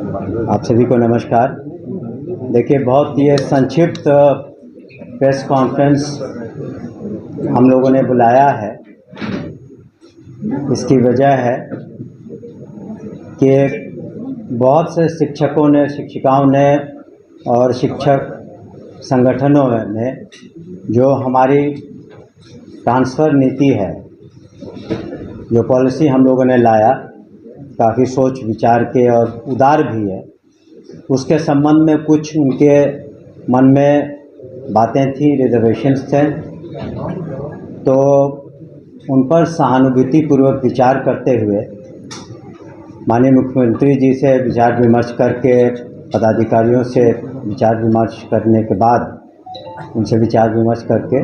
आप सभी को नमस्कार। देखिए, बहुत ये संक्षिप्त प्रेस कॉन्फ्रेंस हम लोगों ने बुलाया है। इसकी वजह है कि बहुत से शिक्षकों ने, शिक्षिकाओं ने और शिक्षक संगठनों ने जो हमारी ट्रांसफ़र नीति है, जो पॉलिसी हम लोगों ने लाया, काफ़ी सोच विचार के और उदार भी है, उसके संबंध में कुछ उनके मन में बातें थी, रिजर्वेशंस थे। तो उन पर सहानुभूतिपूर्वक विचार करते हुए माननीय मुख्यमंत्री जी से विचार विमर्श करके, पदाधिकारियों से विचार विमर्श करने के बाद, उनसे विचार विमर्श करके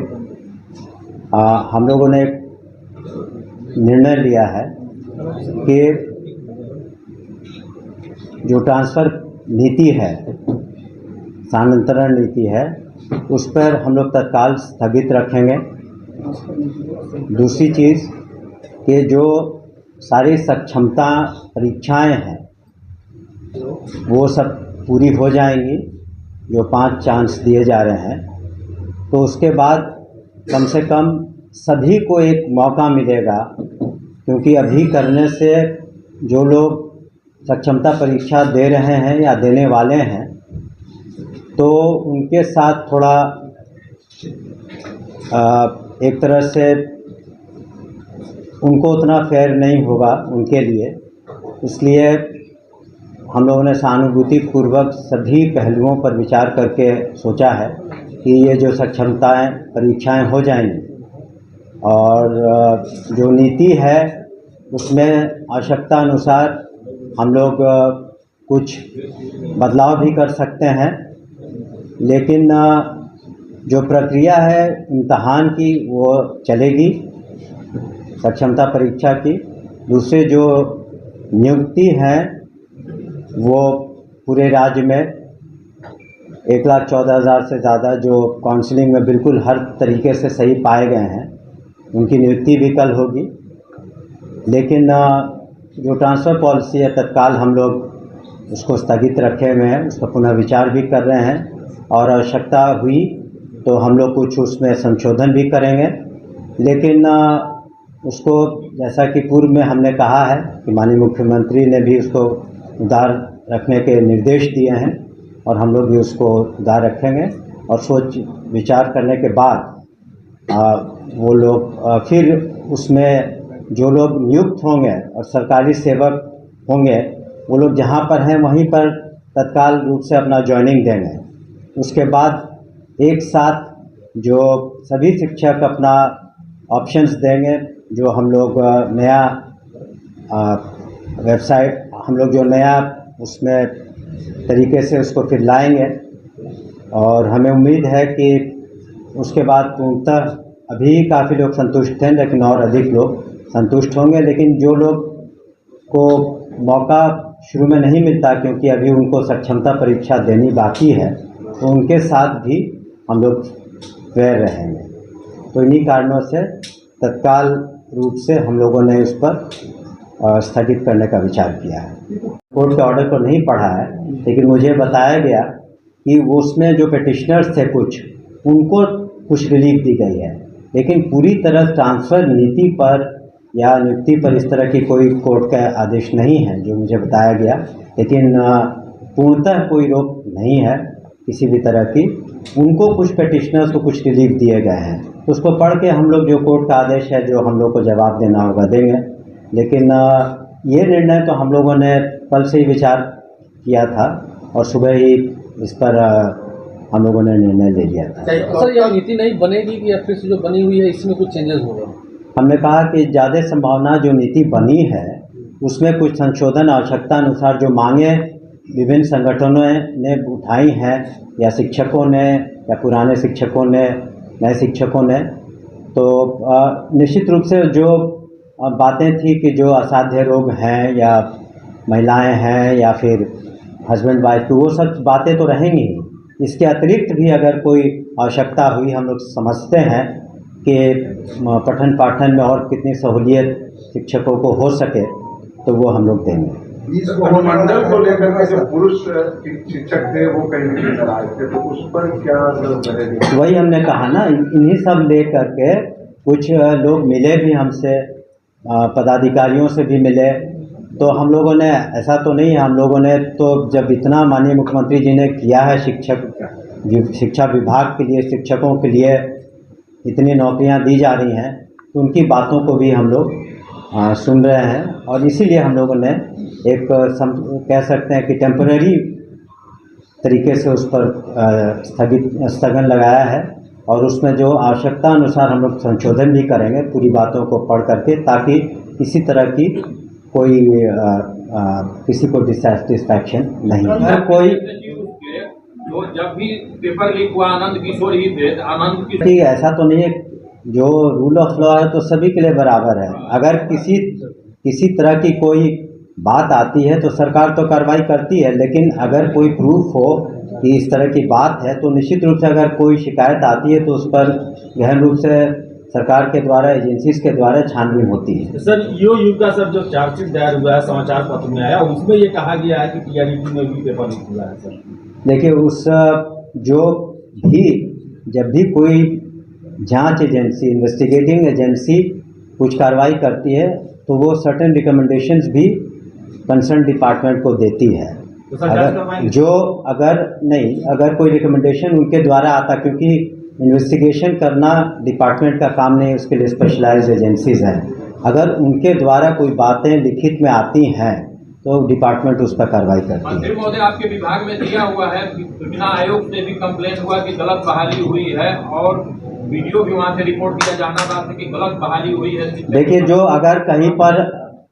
हम लोगों ने निर्णय लिया है कि जो ट्रांसफ़र नीति है, स्थानांतरण नीति है, उस पर हम लोग तत्काल स्थगित रखेंगे। दूसरी चीज़ कि जो सारी सक्षमता परीक्षाएं हैं वो सब पूरी हो जाएंगी, जो 5 चांस दिए जा रहे हैं। तो उसके बाद कम से कम सभी को एक मौका मिलेगा, क्योंकि अभी करने से जो लोग सक्षमता परीक्षा दे रहे हैं या देने वाले हैं, तो उनके साथ थोड़ा एक तरह से उनको उतना फेयर नहीं होगा उनके लिए। इसलिए हम लोगों ने सहानुभूतिपूर्वक सभी पहलुओं पर विचार करके सोचा है कि ये जो सक्षमताएं परीक्षाएं हो जाएंगी, और जो नीति है उसमें आवश्यकता अनुसार हम लोग कुछ बदलाव भी कर सकते हैं। लेकिन जो प्रक्रिया है इम्तहान की वो चलेगी, सक्षमता परीक्षा की। दूसरे जो नियुक्ति हैं वो पूरे राज्य में 1,14,000 से ज़्यादा जो काउंसलिंग में बिल्कुल हर तरीके से सही पाए गए हैं, उनकी नियुक्ति भी कल होगी। लेकिन जो ट्रांसफ़र पॉलिसी है, तत्काल हम लोग उसको स्थगित रखे हुए हैं, उसका पुनः विचार भी कर रहे हैं, और आवश्यकता हुई तो हम लोग कुछ उसमें संशोधन भी करेंगे। लेकिन उसको, जैसा कि पूर्व में हमने कहा है कि माननीय मुख्यमंत्री ने भी उसको उदार रखने के निर्देश दिए हैं, और हम लोग भी उसको उदार रखेंगे। और सोच विचार करने के बाद वो लोग फिर उसमें जो लोग नियुक्त होंगे और सरकारी सेवक होंगे, वो लोग जहाँ पर हैं वहीं पर तत्काल रूप से अपना ज्वाइनिंग देंगे। उसके बाद एक साथ जो सभी शिक्षक अपना ऑप्शंस देंगे, जो हम लोग नया वेबसाइट, हम लोग जो नया उसमें तरीके से उसको फिर लाएंगे, और हमें उम्मीद है कि उसके बाद पूर्णतः अभी काफ़ी लोग संतुष्ट थे, लेकिन और अधिक लोग संतुष्ट होंगे। लेकिन जो लोग को मौका शुरू में नहीं मिलता, क्योंकि अभी उनको सक्षमता परीक्षा देनी बाकी है, तो उनके साथ भी हम लोग फेयर रहेंगे। तो इन्हीं कारणों से तत्काल रूप से हम लोगों ने उस पर स्थगित करने का विचार किया है। कोर्ट के ऑर्डर को नहीं पढ़ा है, लेकिन मुझे बताया गया कि उसमें जो पिटिशनर्स थे उनको कुछ रिलीफ दी गई है, लेकिन पूरी तरह ट्रांसफ़र नीति पर या नियुक्ति पर इस तरह की कोई कोर्ट का आदेश नहीं है, जो मुझे बताया गया। लेकिन पूर्णतः कोई रोक नहीं है किसी भी तरह की। उनको, कुछ पिटिशनर्स को कुछ रिलीफ दिए गए हैं, उसको पढ़ के हम लोग जो कोर्ट का आदेश है, जो हम लोग को जवाब देना होगा, देंगे। लेकिन ये निर्णय तो हम लोगों ने कल से ही विचार किया था, और सुबह ही इस पर हम लोगों ने निर्णय ले लिया था। सर, यह नीति नहीं बनेगी कि फिर से जो बनी हुई है इसमें कुछ चेंजेस होगा? हमने कहा कि ज़्यादा संभावना जो नीति बनी है उसमें कुछ संशोधन आवश्यकता अनुसार, जो मांगे विभिन्न संगठनों ने उठाई हैं, या शिक्षकों ने, या पुराने शिक्षकों ने, नए शिक्षकों ने, तो निश्चित रूप से जो बातें थी कि जो असाध्य रोग हैं, या महिलाएं हैं, या फिर हस्बैंड वाइफ, वो सब बातें तो रहेंगी। इसके अतिरिक्त भी अगर कोई आवश्यकता हुई, हम लोग समझते हैं कि पठन पाठन में और कितनी सहूलियत शिक्षकों को हो सके, तो वो हम लोग देंगे। अनुमंडल को लेकर के जो पुरुष शिक्षक थे वो कहीं नहीं नाराज थे, तो उस पर क्या रहेगा? वही हमने कहा ना, इन्हीं सब ले करके कुछ लोग मिले भी हमसे, पदाधिकारियों से भी मिले। तो हम लोगों ने, ऐसा तो नहीं है, हम लोगों ने तो जब इतना माननीय मुख्यमंत्री जी ने किया है शिक्षा विभाग के लिए, शिक्षकों के लिए इतनी नौकरियां दी जा रही हैं, तो उनकी बातों को भी हम लोग सुन रहे हैं। और इसीलिए हम लोगों ने एक कह सकते हैं कि टेम्पररी तरीके से उस पर स्थगन लगाया है, और उसमें जो आवश्यकता अनुसार हम लोग संशोधन भी करेंगे पूरी बातों को पढ़ करके, ताकि किसी तरह की कोई किसी को डिससेटिस्फैक्शन नहीं है। कोई जो जब भी पेपर लीक हुआ आनंद किशोर ही थे, आनंद की ऐसा तो नहीं है, जो रूल ऑफ लॉ है तो सभी के लिए बराबर है। अगर किसी तरह की कोई बात आती है तो सरकार तो कार्रवाई करती है, लेकिन अगर कोई प्रूफ हो कि इस तरह की बात है तो निश्चित रूप से अगर कोई शिकायत आती है तो उस पर गहन रूप से सरकार के द्वारा, एजेंसीज के द्वारा छानबीन होती है। सर, यो युग का सर जो चार्जशीट दायर हुआ है समाचार पत्र में आया, उसमें ये कहा गया है कि टीआरईटी में भी पेपर लीक हुआ है। सर देखिए, जब भी कोई जांच एजेंसी, इन्वेस्टिगेटिंग एजेंसी कुछ कार्रवाई करती है तो वो सर्टेन रिकमेंडेशंस भी कंसर्न डिपार्टमेंट को देती है। तो सर अगर कोई रिकमेंडेशन उनके द्वारा आता, क्योंकि इन्वेस्टिगेशन करना डिपार्टमेंट का काम नहीं, उसके लिए स्पेशलाइज्ड एजेंसीज हैं। अगर उनके द्वारा कोई बातें लिखित में आती हैं तो डिपार्टमेंट उस पर कार्रवाई करती है। मंत्री महोदय, आपके विभाग में दिया हुआ है, सूचना आयोग से भी कंप्लेंट हुआ कि गलत बहाली हुई है, और वीडियो भी वहाँ से रिपोर्ट किया जाना था कि गलत बहाली हुई है। देखिए, जो अगर कहीं पर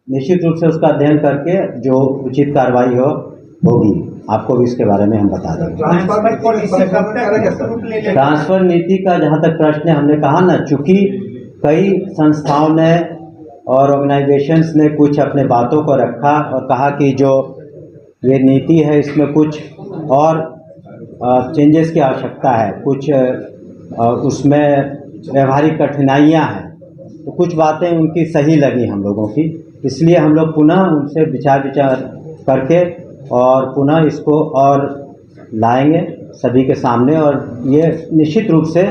निश्चित रूप से उसका अध्ययन करके जो उचित कार्रवाई होगी, आपको भी इसके बारे में हम बता देंगे। ट्रांसफर नीति का जहाँ तक प्रश्न है, हमने कहा ना, चूंकि कई संस्थाओं ने और ऑर्गेनाइजेशंस ने कुछ अपने बातों को रखा और कहा कि जो ये नीति है इसमें कुछ और चेंजेस की आवश्यकता है, कुछ उसमें व्यवहारिक कठिनाइयाँ हैं, तो कुछ बातें उनकी सही लगी हम लोगों की, इसलिए हम लोग पुनः उनसे विचार करके और पुनः इसको और लाएंगे सभी के सामने, और ये निश्चित रूप से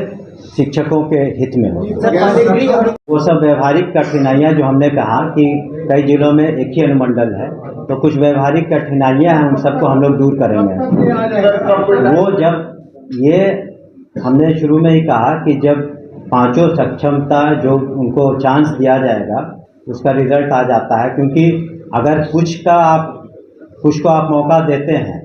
शिक्षकों के हित में होगा। वो सब व्यवहारिक कठिनाइयाँ जो हमने कहा कि कई जिलों में एक ही अनुमंडल है, तो कुछ व्यवहारिक कठिनाइयाँ हैं, उन सबको हम लोग दूर करेंगे। वो जब ये हमने शुरू में ही कहा कि जब पांचों सक्षमता जो उनको चांस दिया जाएगा उसका रिजल्ट आ जाता है, क्योंकि अगर कुछ को आप मौका देते हैं,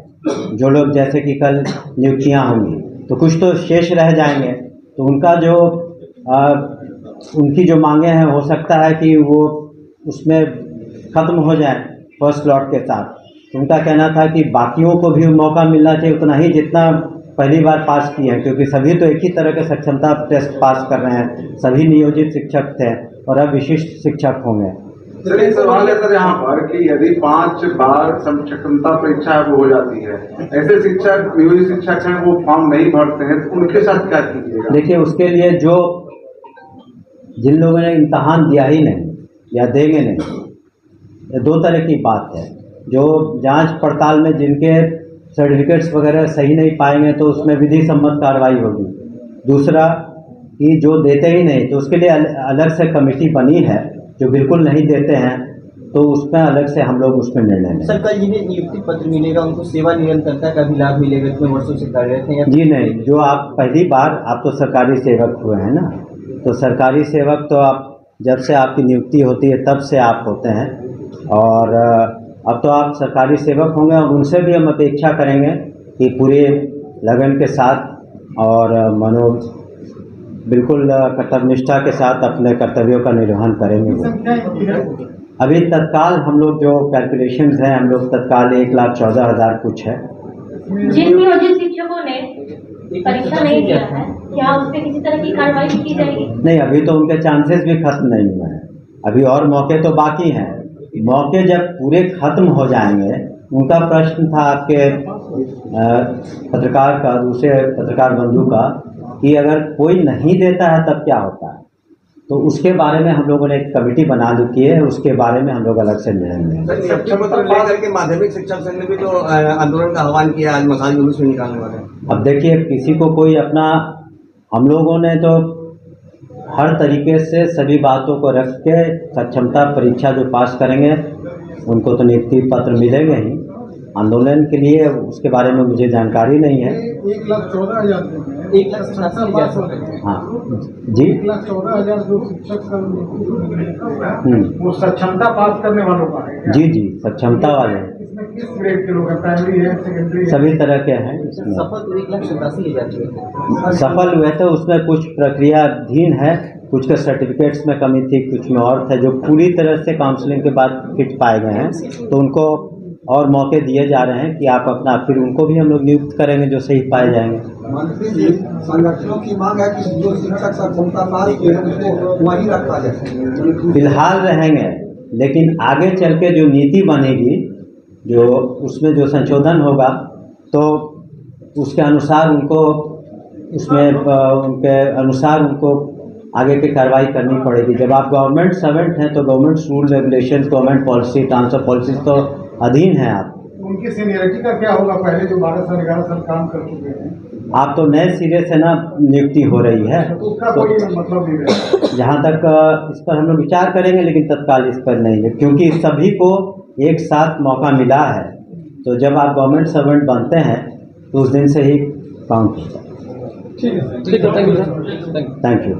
जो लोग जैसे कि कल नियुक्तियां होंगी तो कुछ तो शेष रह जाएंगे, तो उनका जो उनकी जो मांगे हैं हो सकता है कि वो उसमें ख़त्म हो जाए फर्स्ट लॉट के साथ। तो उनका कहना था कि बाकियों को भी मौका मिलना चाहिए उतना ही जितना पहली बार पास किए हैं, क्योंकि सभी तो एक ही तरह के सक्षमता टेस्ट पास कर रहे हैं, सभी नियोजित शिक्षक थे और अब विशिष्ट शिक्षक होंगे। सर, एक सवाल है सर यहाँ पर कि यदि 5 बार सक्षमता परीक्षा हो जाती है, ऐसे शिक्षक नियोजित शिक्षक हैं वो फॉर्म नहीं भरते हैं, तो उनके साथ क्या कीजिएगा? देखिए, उसके लिए जिन लोगों ने इम्तहान दिया ही नहीं या देंगे नहीं, ये दो तरह की बात है। जो जांच पड़ताल में जिनके सर्टिफिकेट्स वगैरह सही नहीं पाएंगे तो उसमें विधि सम्मत कार्रवाई होगी। दूसरा कि जो देते ही नहीं, तो उसके लिए अलग से कमेटी बनी है, जो बिल्कुल नहीं देते हैं तो उसमें अलग से हम लोग उसमें निर्णय लेंगे। सर, कल जिन्हें नियुक्ति पत्र मिलेगा उनको सेवा निरंतरता का भी लाभ मिलेगा, इतने वर्षों से कार्यरत हैं? जी नहीं, जो आप पहली बार, आप तो सरकारी सेवक हुए हैं ना, तो सरकारी सेवक तो आप जब से आपकी नियुक्ति होती है तब से आप होते हैं, और अब तो आप सरकारी सेवक होंगे, और उनसे भी हम अपेक्षा करेंगे कि पूरे लगन के साथ और बिल्कुल कर्तव्यनिष्ठा के साथ अपने कर्तव्यों का निर्वहन करेंगे। अभी तत्काल हम लोग जो कैलकुलेशंस हैं, हम लोग तत्काल 1,14,000 कुछ है। जिन नियोजित शिक्षकों ने परीक्षा नहीं दिया है, क्या उस पर किसी तरह की कार्रवाई की जाएगी? नहीं, अभी तो उनके चांसेस भी खत्म नहीं हुए हैं, अभी और मौके तो बाकी हैं। मौके जब पूरे खत्म हो जाएंगे, उनका प्रश्न था आपके पत्रकार का, दूसरे पत्रकार बंधु का, कि अगर कोई नहीं देता है तब क्या होता है। तो उसके बारे में हम लोगों ने एक कमेटी बना दी है, उसके बारे में हम लोग अलग से निर्णय लेंगे। शिक्षा पत्र लेकर के माध्यमिक शिक्षक संघ ने भी तो आंदोलन का आह्वान किया, आज मसाल जुलूस में निकालने वाले हैं। अब देखिए, किसी को कोई अपना, हम लोगों ने तो हर तरीके से सभी बातों को रख के सक्षमता परीक्षा जो पास करेंगे उनको तो नियुक्ति पत्र मिलेंगे ही। आंदोलन के लिए उसके बारे में मुझे जानकारी नहीं है। 1,14,000 1,14,000 हाँ जी, 1,14,000 जो शिक्षक वो सक्षमता पास करने वालों का है। जी जी, सक्षमता वाले इसमें किस ग्रेड के लोग हैं? प्राइमरी है, सेकेंडरी है? सभी तरह के हैं इसमें। सफल तो 1,87,000 सफल हुए तो उसमें कुछ प्रक्रियाधीन है, कुछ के सर्टिफिकेट्स में कमी थी, कुछ में और थे जो पूरी तरह से काउंसलिंग के बाद फिट पाए गए हैं, तो उनको और मौके दिए जा रहे हैं कि आप अपना, फिर उनको भी हम लोग नियुक्त करेंगे जो सही पाए जाएंगे। मंत्री जी, संगठनों की मांग है कि जो शिक्षक सक्षमता पास किए उसको वहीं रखा जाए। फिलहाल रहेंगे, लेकिन आगे चल के जो नीति बनेगी, जो उसमें जो संशोधन होगा, तो उसके अनुसार उनको, उसमें उनके अनुसार उनको आगे की कार्रवाई करनी पड़ेगी। जब आप गवर्नमेंट सर्वेंट हैं तो government rule regulation, government policy, transfer policy तो अधीन है आप। उनकी सीनियरिटी का क्या होगा? पहले जो 12 साल 11 साल काम कर चुके हैं, आप तो नए सिरे से ना नियुक्ति हो रही है, तो उसका कोई मतलब नहीं है। जहाँ तक इस पर हम लोग विचार करेंगे, लेकिन तत्काल इस पर नहीं है, क्योंकि सभी को एक साथ मौका मिला है। तो जब आप गवर्नमेंट सर्वेंट बनते हैं तो उस दिन से ही काउंट होता है। ठीक है, thank you sir, thank you.